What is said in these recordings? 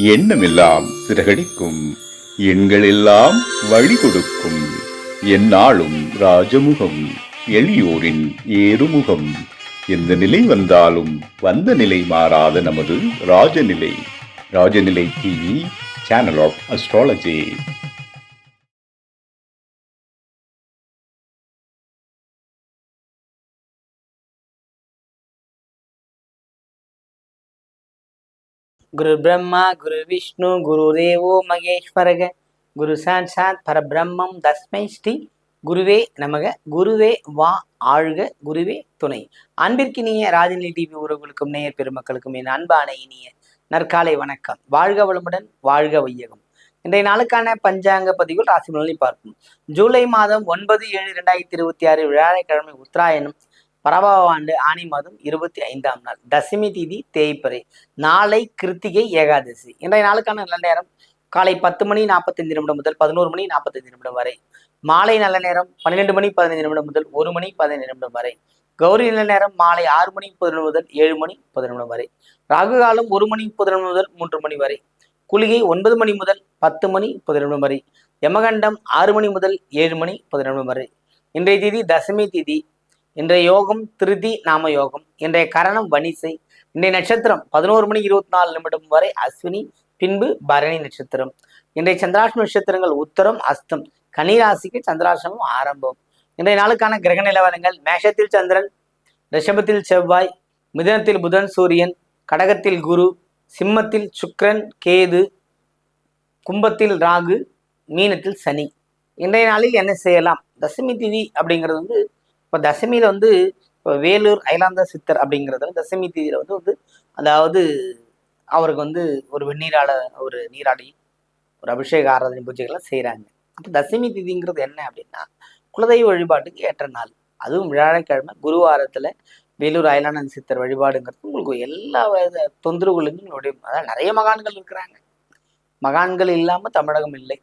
எண்ணமெல்லாம் சிறகடிக்கும், எண்களெல்லாம் வழி கொடுக்கும், எந்நாளும் ராஜமுகம், எளியோரின் ஏறுமுகம். எந்த நிலை வந்தாலும் வந்த நிலை மாறாத நமது Rajanilai. Rajanilai TV, channel of astrology. குரு பிரம்மா குரு விஷ்ணு குரு தேவோ மகேஸ்வரக குரு சாட்சாத் பரபிரம்மம் தஸ்மை ஸ்ரீ குருவே நமக. குருவே வா ஆழ்க, குருவே துணை. அன்பிற்கினிய ராஜநிலை டிவி உறவுகளுக்கும் நேயர் பெருமக்களுக்கும் என் அன்பான இனிய நற்காலை வணக்கம். வாழ்க வளமுடன், வாழ்க வையகம். இன்றைய நாளுக்கான பஞ்சாங்க பதிவில் ராசி பலனை பார்ப்போம். ஜூலை மாதம் 9/7/2026 வியாழக்கிழமை, உத்தராயணம், பரபாவ ஆண்டு ஆனி மாதம் 25ஆம் நாள், தசமி திதி தேய்பிறை. நாளை கிருத்திகை ஏகாதசி. இன்றைய நாளுக்கான நல்ல நேரம் காலை 10:45 முதல் 11:45 வரை. மாலை நல்ல நேரம் 12:15 முதல் 1:15 வரை. கௌரி நல்ல நேரம் மாலை 6:30 முதல் 7:10 வரை. ராகு காலம் 1:30 முதல் 3 வரை. குளிகை 9 மணி முதல் 10:10 வரை. யமகண்டம் 6 மணி முதல் 7:10 வரை. இன்றைய திதி தசமி திதி. இன்றைய யோகம் திருதி நாம யோகம். இன்றைய கரணம் வணிசை. இன்றைய நட்சத்திரம் 11:24 வரை அஸ்வினி, பின்பு பரணி நட்சத்திரம். இன்றைய சந்திராஷ்டம நட்சத்திரங்கள் உத்தரம், அஸ்தம். கன்னிராசிக்கு சந்திராஷ்டமம் ஆரம்பம். இன்றைய நாளுக்கான கிரக நிலவரங்கள்: மேஷத்தில் சந்திரன், ரிஷபத்தில் செவ்வாய், மிதுனத்தில் புதன் சூரியன், கடகத்தில் குரு, சிம்மத்தில் சுக்கிரன் கேது, கும்பத்தில் ராகு, மீனத்தில் சனி. இன்றைய நாளில் என்ன செய்யலாம்? தசமி திதி அப்படிங்கிறது இப்போ தசமியில் இப்போ வேலூர் அயலாந்த சித்தர் அப்படிங்கிறதுல தசமி திதியில் அதாவது அவருக்கு ஒரு வெந்நீராட ஒரு நீராடி ஒரு அபிஷேக ஆராதனை பூஜைகள்லாம் செய்கிறாங்க. அப்போ தசமி திதிங்கிறது என்ன அப்படின்னா, குலதெய்வ வழிபாட்டுக்கு ஏற்ற நாள். அதுவும் வியாழக்கிழமை குருவாரத்தில் வேலூர் அயலானந்த சித்தர் வழிபாடுங்கிறது உங்களுக்கு எல்லா வித தொந்தரவுகளுக்கும் அதாவது நிறைய மகான்கள் இருக்கிறாங்க. மகான்கள் இல்லாமல் தமிழகம் இல்லை,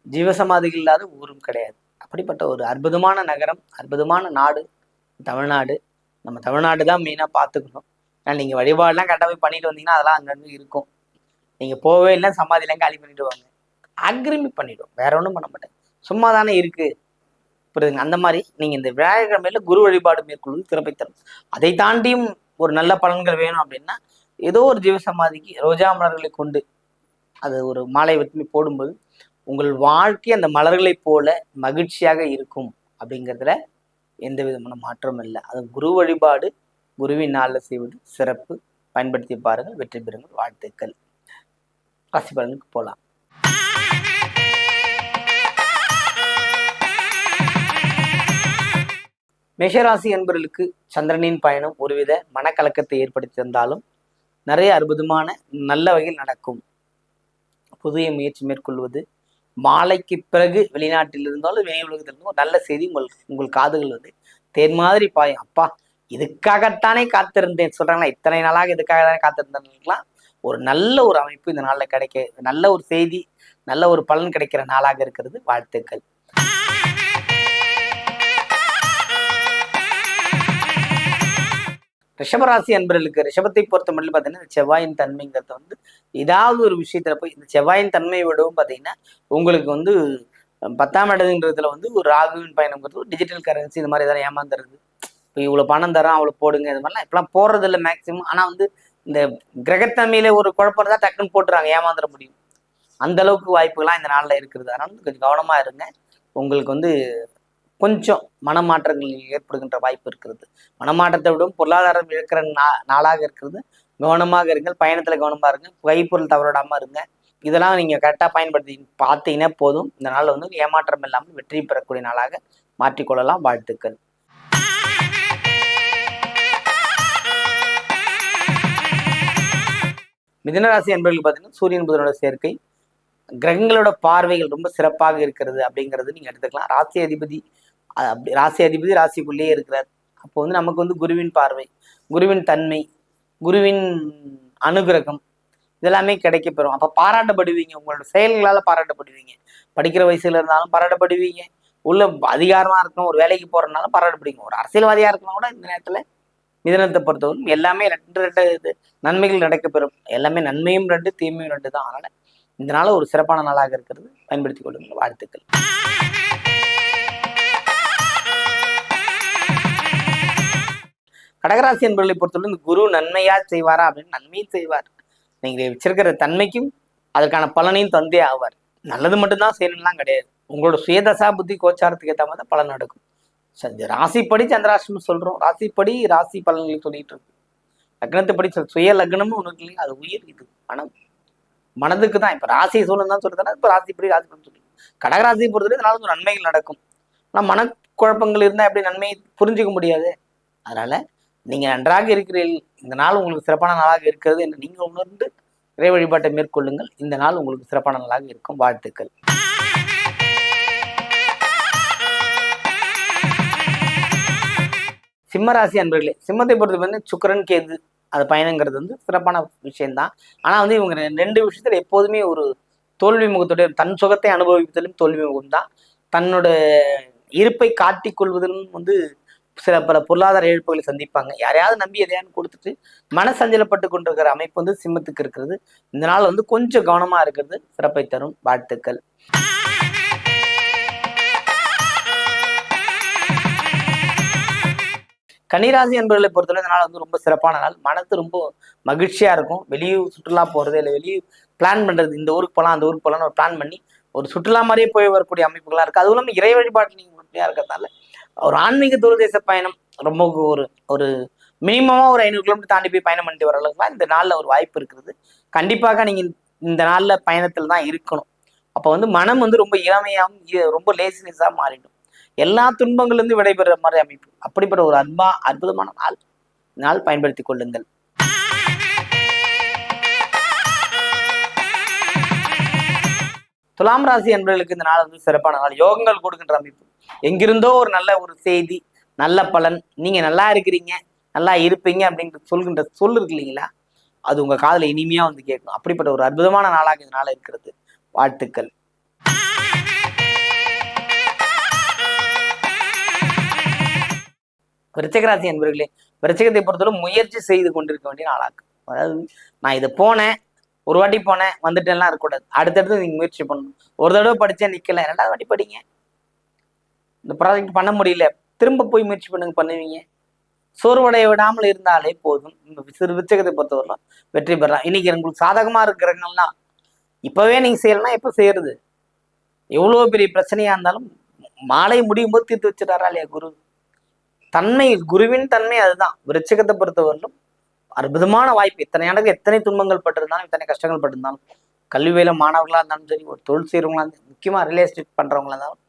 ஜீவசமாதிகள் இல்லாத ஊரும் கிடையாது. அப்படிப்பட்ட ஒரு அற்புதமான நகரம், அற்புதமான நாடு தமிழ்நாடு. நம்ம தமிழ்நாடு தான் மெயினாக பார்த்துக்கணும். ஏன்னா நீங்கள் வழிபாடெலாம் கரெக்டாக போய் பண்ணிட்டு வந்தீங்கன்னா அதெல்லாம் அங்கங்கே இருக்கும். நீங்கள் போவே இல்லை, சமாதியெல்லாம் காலி பண்ணிவிடுவாங்க, ஆக்கிரமிப்பு பண்ணிவிடுவோம். வேற ஒன்றும் பண்ண மாட்டேன், சும்மா தானே இருக்குது, புரியுதுங்க? அந்த மாதிரி நீங்கள் இந்த வியாழக்கிழமையில் குரு வழிபாடு மேற்கொள்வது சிறப்பை தரும். அதை தாண்டியும் ஒரு நல்ல பலன்கள் வேணும் அப்படின்னா, ஏதோ ஒரு ஜீவசமாதிக்கு ரோஜா மலர்களை கொண்டு அது ஒரு மாலை வெற்றி போடும்போது உங்கள் வாழ்க்கை அந்த மலர்களைப் போல மகிழ்ச்சியாக இருக்கும் அப்படிங்கிறதுல எந்த விதமான மாற்றமும் இல்லை. அது குரு வழிபாடு குருவின் நாளில் செய்வது சிறப்பு. பயன்படுத்தி பாருங்கள், வெற்றி பெறுங்கள். வாழ்த்துக்கள். ராசி பலனுக்கு போகலாம். மேஷராசி என்பவர்களுக்கு சந்திரனின் பயணம் ஒருவித மனக்கலக்கத்தை ஏற்படுத்தியிருந்தாலும் நிறைய அற்புதமான நல்ல வகையில் நடக்கும். புதிய முயற்சி மேற்கொள்வது, மாலைக்கு பிறகு வெளிநாட்டில் இருந்தாலும் வெளி உலகத்தில் இருந்தும் நல்ல செய்தி உங்கள் காதுகள் தேன் மாதிரி பாயும். அப்பா, இதுக்காகத்தானே காத்திருந்தேன் சொல்றாங்களா, இத்தனை நாளாக இதுக்காக தானே காத்திருந்தேன்லாம் ஒரு நல்ல ஒரு அமைப்பு இந்த நாளில் கிடைக்க, நல்ல ஒரு செய்தி, நல்ல ஒரு பலன் கிடைக்கிற நாளாக இருக்கிறது. வாழ்த்துக்கள். ரிஷபராசி அன்பர்களுக்கு ரிஷபத்தை பொறுத்த மட்டும் பார்த்தீங்கன்னா, செவ்வாயின் தன்மைங்கிறத ஏதாவது ஒரு விஷயத்துல போய் இந்த செவ்வாயின் தன்மையை விடவும் பார்த்தீங்கன்னா உங்களுக்கு 10ஆம் இடதுன்றதுல ஒரு ராகுவின் பயணங்கிறது ஒரு டிஜிட்டல் கரன்சி இந்த மாதிரி எதாவது ஏமாந்துறது. இப்போ இவ்வளோ பணம் தரோம் அவ்வளோ போடுங்க, இது மாதிரிலாம் இப்பெல்லாம் போடுறது இல்லை மேக்சிமம். ஆனால் இந்த கிரகத்தன்மையில ஒரு குழப்பம் தான் டக்குன்னு போட்டுறாங்க, ஏமாந்துட முடியும். அந்த அளவுக்கு வாய்ப்புகள்லாம் இந்த நாளில் இருக்கிறது. அதனால கொஞ்சம் கவனமா இருங்க. உங்களுக்கு கொஞ்சம் மனமாற்றங்கள் ஏற்படுகின்ற வாய்ப்பு இருக்கிறது. மனமாற்றத்தை விடவும் பொருளாதாரம் இழக்கிற நாளாக இருக்கிறது. கவனமாக இருங்கள், பயணத்துல கவனமா இருங்க, கைப்பொருள் தவறிடாம இருங்க. இதெல்லாம் நீங்க கரெக்டா பயன்படுத்தி பார்த்தீங்கன்னா போதும். இந்த நாளில் ஏமாற்றம் இல்லாமல் வெற்றி பெறக்கூடிய நாளாக மாற்றிக்கொள்ளலாம். வாழ்த்துக்கள். மிதுனராசி என்பவர்கள் பார்த்தீங்கன்னா, சூரியன் புதனோட சேர்க்கை, கிரகங்களோட பார்வைகள் ரொம்ப சிறப்பாக இருக்கிறது அப்படிங்கிறது நீங்க எடுத்துக்கலாம். ராசி அதிபதி ராசிக்குள்ளேயே இருக்கிறார். அப்போ நமக்கு குருவின் பார்வை, குருவின் தன்மை, குருவின் அனுகிரகம் இதெல்லாமே கிடைக்கப்பெறும். அப்போ பாராட்டப்படுவீங்க, உங்களோட செயல்களால் பாராட்டப்படுவீங்க. படிக்கிற வயசுல இருந்தாலும் பாராட்டப்படுவீங்க, உள்ள அதிகாரமா இருக்கணும், ஒரு வேலைக்கு போறதுனாலும் பாராட்டப்படுவீங்க. ஒரு அரசியல்வாதியா இருக்கணும் கூட இந்த நேரத்துல மிதனத்தை பொறுத்தவரைக்கும் எல்லாமே ரெண்டு ரெண்டு இது நன்மைகள் நடக்கப்பெறும். எல்லாமே நன்மையும் ரெண்டு, தீமையும் ரெண்டு தான். அதனால இந்த நாள் ஒரு சிறப்பான நாளாக இருக்கிறது. பயன்படுத்திக் கொள்ளுங்கள். வாழ்த்துக்கள். கடகராசி என்பவர்களை பொறுத்தவரை இந்த குரு நன்மையா செய்வாரா அப்படின்னு நன்மையும் செய்வார். நீங்க வச்சிருக்கிற தன்மைக்கும் அதற்கான பலனையும் தந்தே ஆவார். நல்லது மட்டும்தான் செய்யணும்லாம் கிடையாது. உங்களோட சுயதசா புத்தி கோச்சாரத்துக்கு ஏற்ற மாதிரி பலன் நடக்கும். ராசிப்படி சந்திராஷ்டமம் சொல்றோம். ராசிப்படி ராசி பலன்களை சொல்லிட்டு இருக்கு. லக்னத்தைப்படி சுய லக்னமும் ஒன்று இருக்கு இல்லையா, அது உயிர். இது மனம், மனதுக்கு தான். இப்ப ராசி சூழல் தான் சொல்றதுனா இப்ப ராசிப்படி ராசி பலன் சொல்லி கடகராசியை பொறுத்தவரை இதனால ஒரு நன்மைகள் நடக்கும். ஆனா மனக்குழப்பங்கள் இருந்தா எப்படி நன்மையை புரிஞ்சுக்க முடியாது. அதனால நீங்க நன்றாக இருக்கிறீர்கள். இந்த நாள் உங்களுக்கு சிறப்பான நாளாக இருக்கிறது என்று நீங்க உணர்ந்து இறை வழிபாட்டை மேற்கொள்ளுங்கள். இந்த நாள் உங்களுக்கு சிறப்பான நாளாக இருக்கும். வாழ்த்துக்கள். சிம்மராசி அன்பர்களே, சிம்மத்தை பொறுத்த வந்து சுக்கிரன் கேது அது பயணங்கிறது வந்து சிறப்பான விஷயம்தான். ஆனா வந்து இவங்க ரெண்டு விஷயத்துல எப்போதுமே ஒரு தோல்வி முகத்துடைய தன் சுகத்தை அனுபவிப்பதிலும் தோல்வி முகம் தான். தன்னோட இருப்பை காட்டிக் கொள்வதிலும் வந்து சில பல பொருளாதார இழப்புகளை சந்திப்பாங்க. யாரையாவது நம்பி எதையாவது கொடுத்துட்டு மனசஞ்சலப்பட்டு கொண்டிருக்கிற அமைப்பு வந்து சிம்மத்துக்கு இருக்கிறது. இந்த நாள் வந்து கொஞ்சம் கவனமா இருக்கிறது சிறப்பை தரும். வாழ்த்துக்கள். கன்னிராசி என்பவர்களை பொறுத்தவரை இந்த நாள் வந்து ரொம்ப சிறப்பான நாள். மனது ரொம்ப மகிழ்ச்சியா இருக்கும். வெளியூர் சுற்றுலா போறது, இல்லை வெளியூர் பிளான் பண்றது, இந்த ஊருக்கு போகலாம் அந்த ஊருக்கு போகலான்னு ஒரு பிளான் பண்ணி ஒரு சுற்றுலா மாதிரியே போய் வரக்கூடிய அமைப்புகளா இருக்கு. அதுவும் இல்லாமல் இறை வழிபாட்டு நீங்க உறுதியா இருக்கிறதுனால ஒரு ஆன்மீக தூரதேச பயணம் ரொம்ப ஒரு ஒரு மினிமமா ஒரு 500 கிலோமீட்டர் தாண்டி போய் பயணம் பண்ணிட்டு வர அளவுக்கு இந்த நாள்ல ஒரு வாய்ப்பு இருக்கிறது. கண்டிப்பாக நீங்க இந்த நாள்ல பயணத்துல தான் இருக்கணும். அப்போ வந்து மனம் வந்து ரொம்ப இளமையாகவும் ரொம்ப லேசினஸா மாறிடும். எல்லா துன்பங்களிலிருந்து விடைபெற மாதிரி அமைப்பு. அப்படிப்பட்ட ஒரு அற்புதமான நாள் பயன்படுத்திக் கொள்ளுங்கள். துலாம் ராசி என்பவர்களுக்கு இந்த நாள் வந்து சிறப்பான நாள். யோகங்கள் கொடுக்கின்ற அமைப்பு. எங்கிருந்தோ ஒரு நல்ல ஒரு செய்தி, நல்ல பலன், நீங்க நல்லா இருக்கிறீங்க, நல்லா இருப்பீங்க அப்படின்ற சொல்கின்ற சொல் இருக்கு இல்லைங்களா, அது உங்க காதுல இனிமையா வந்து கேட்கும். அப்படிப்பட்ட ஒரு அற்புதமான நாளாக இந்த நாள் இருக்கிறது. வாழ்த்துக்கள். விருச்சிகராசி என்பவர்களே, விருச்சிகத்தை பொறுத்தவரை முயற்சி செய்து கொண்டிருக்க வேண்டிய நாளாகும். அதாவது நான் இதை போனேன், ஒரு வாட்டி போனேன் வந்துட்டேன்லாம் இருக்கக்கூடாது. அடுத்தடுத்து நீங்க முயற்சி பண்ணணும். ஒரு தடவை படிச்சேன் நிக்கல, 2வது வாட்டி படிங்க. இந்த ப்ராஜெக்ட் பண்ண முடியல, திரும்ப போய் முயற்சி பண்ணுவீங்க. சோர்வடைய விடாமல் இருந்தாலே போதும். சிறு விருச்சிகத்தை பொறுத்தவரை வெற்றி பெறலாம். இன்னைக்கு உங்களுக்கு சாதகமா இருக்கிறவங்கலாம் இப்பவே நீங்க செய்யலாம். எப்ப செய்யறது? எவ்வளவு பெரிய பிரச்சனையா இருந்தாலும் மாலை முடியும் போது தீர்த்து வச்சிடாரா இல்லையா குரு? தன்மை, குருவின் தன்மை அதுதான். விருச்சிகத்தை பொறுத்தவரையிலும் அற்புதமான வாய்ப்பு. இத்தனை ஆண்டுக்கு எத்தனை துன்பங்கள் பட்டிருந்தாலும், இத்தனை கஷ்டங்கள் பட்டிருந்தாலும், கல்வி வேலை மாணவர்களா இருந்தாலும் சரி, ஒரு தொழில் செய்யறவங்களா இருந்தாலும், முக்கியமா ரியல் எஸ்டேட் பண்றவங்களா இருந்தாலும்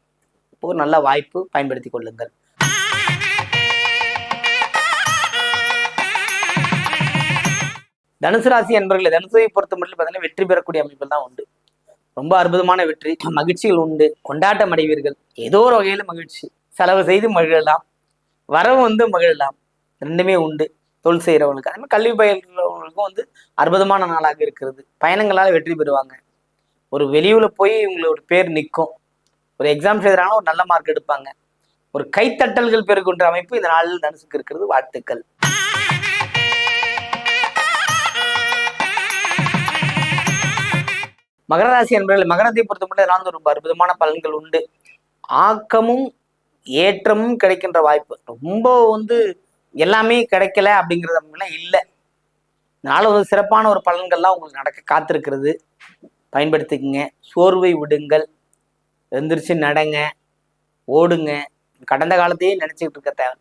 ஒரு நல்ல வாய்ப்பு. பயன்படுத்தி கொள்ளுங்கள். தனுசு ராசி என்பவர்களை, தனுசுவை பொறுத்த மட்டும் பார்த்தீங்கன்னா வெற்றி பெறக்கூடிய அமைப்புகள் தான் உண்டு. ரொம்ப அற்புதமான வெற்றி, மகிழ்ச்சிகள் உண்டு, கொண்டாட்டம் அடைவீர்கள். ஏதோ ஒரு வகையில மகிழ்ச்சி, செலவு செய்து மகிழலாம், வரவு வந்து மகிழலாம், ரெண்டுமே உண்டு. தொழில் செய்கிறவங்களுக்கு, அதே மாதிரி கல்வி பயில்றவங்களுக்கும் வந்து அற்புதமான நாளாக இருக்கிறது. பயணங்களால் வெற்றி பெறுவாங்க. ஒரு வெளியூர்ல போய் உங்களோட பேர் நிற்கும். ஒரு எக்ஸாம் எழுதுறாங்கன்னா ஒரு நல்ல மார்க் எடுப்பாங்க. ஒரு கைத்தட்டல்கள் பெறுகின்ற அமைப்பு இந்த நாளில் தனுசுக்கு இருக்கிறது. வாழ்த்துக்கள். மகர ராசி என்பவர்கள், மகரத்தை பொறுத்த மட்டும் இதனால் ரொம்ப அற்புதமான பலன்கள் உண்டு. ஆக்கமும் ஏற்றமும் கிடைக்கின்ற வாய்ப்பு. ரொம்ப வந்து எல்லாமே கிடைக்கல அப்படிங்கிறதுலாம் இல்லை. இதனால வந்து சிறப்பான ஒரு பலன்கள்லாம் உங்களுக்கு நடக்க காத்திருக்கிறது. பயன்படுத்திக்கங்க. சோர்வை விடுங்கள். எந்திரிச்சு நடங்க, ஓடுங்க. கடந்த காலத்தையே நினைச்சுக்கிட்டு இருக்க தேவை.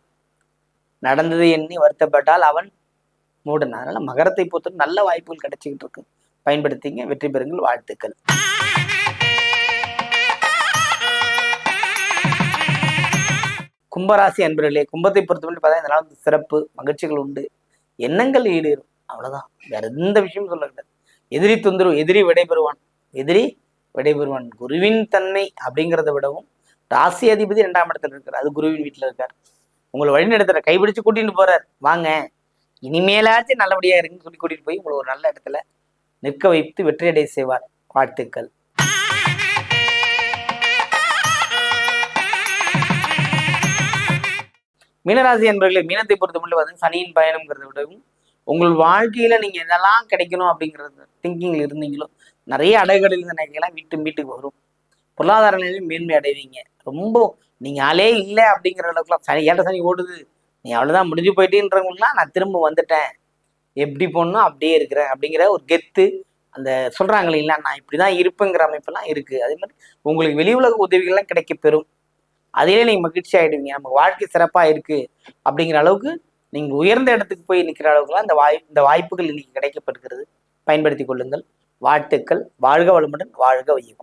நடந்ததை எண்ணி வருத்தப்பட்டால் அவன் மூடன். அதனால மகரத்தை பொறுத்த நல்ல வாய்ப்புகள் கிடைச்சிக்கிட்டு இருக்கு. பயன்படுத்திங்க. வெற்றி பெறுங்கள். வாழ்த்துக்கள். கும்பராசி அன்பர்களே, கும்பத்தை பொறுத்தவரை பார்த்தா இந்த நாள் சிறப்பு, மகிழ்ச்சிகள் உண்டு, எண்ணங்கள் ஈடேறும். அவ்வளவுதான், வேற எந்த விஷயமும் சொல்லக்கூடாது. எதிரி தொந்தரவு, எதிரி விடைபெறுவான். குருவின் தன்மை அப்படிங்கிறத விடவும் ராசி அதிபதி 2ஆம் இடத்துல இருக்காரு. அது குருவின் வீட்டுல இருக்காரு. உங்களை வழி நடத்துற, கைபிடிச்சு கூட்டிட்டு போறார். வாங்க இனிமேலாச்சும் நல்லபடியா இருக்குன்னு சொல்லி கூட்டிட்டு போய் உங்களை ஒரு நல்ல இடத்துல நிற்க வைத்து வெற்றியடை செய்வார். வாழ்த்துக்கள். மீனராசி என்பவர்களே, மீனத்தை பொறுத்தமட்டில் பார்த்தீங்கன்னா சனியின் பயணம்ங்கிறத விடவும் உங்கள் வாழ்க்கையில நீங்க எதெல்லாம் கிடைக்கணும் அப்படிங்கிறது திங்கிங்ல இருந்தீங்களோ நிறைய அடைகளில் நினைக்கலாம் வீட்டுக்கு வரும். பொருளாதார நிலையிலும் மேன்மை அடைவீங்க. ரொம்ப நீங்க ஆளே இல்லை அப்படிங்கிற அளவுக்குலாம் சனி 7 சனி ஓடுது, நீ அவ்வளவுதான் முடிஞ்சு போயிட்டேன்றவங்களுக்குலாம் நான் திரும்ப வந்துட்டேன், எப்படி போடணும் அப்படியே இருக்கிறேன் அப்படிங்கிற ஒரு கெத்து, அந்த சொல்றாங்க இல்லைங்களா, நான் இப்படிதான் இருப்பேங்கிற அமைப்பெல்லாம் இருக்கு. அதே மாதிரி உங்களுக்கு வெளி உலக உதவிகள்லாம் கிடைக்க பெறும். அதிலே நீங்க மகிழ்ச்சி ஆயிடுவீங்க. நம்ம வாழ்க்கை சிறப்பா இருக்கு அப்படிங்கிற அளவுக்கு நீங்க உயர்ந்த இடத்துக்கு போய் நிற்கிற அளவுக்குலாம் இந்த வாய்ப்புகள் இன்னைக்கு கிடைக்கப்படுகிறது. பயன்படுத்திக் கொள்ளுங்கள். வாழ்த்துக்கள். வாழ்க வளமுடன், வாழ்க வையகம்.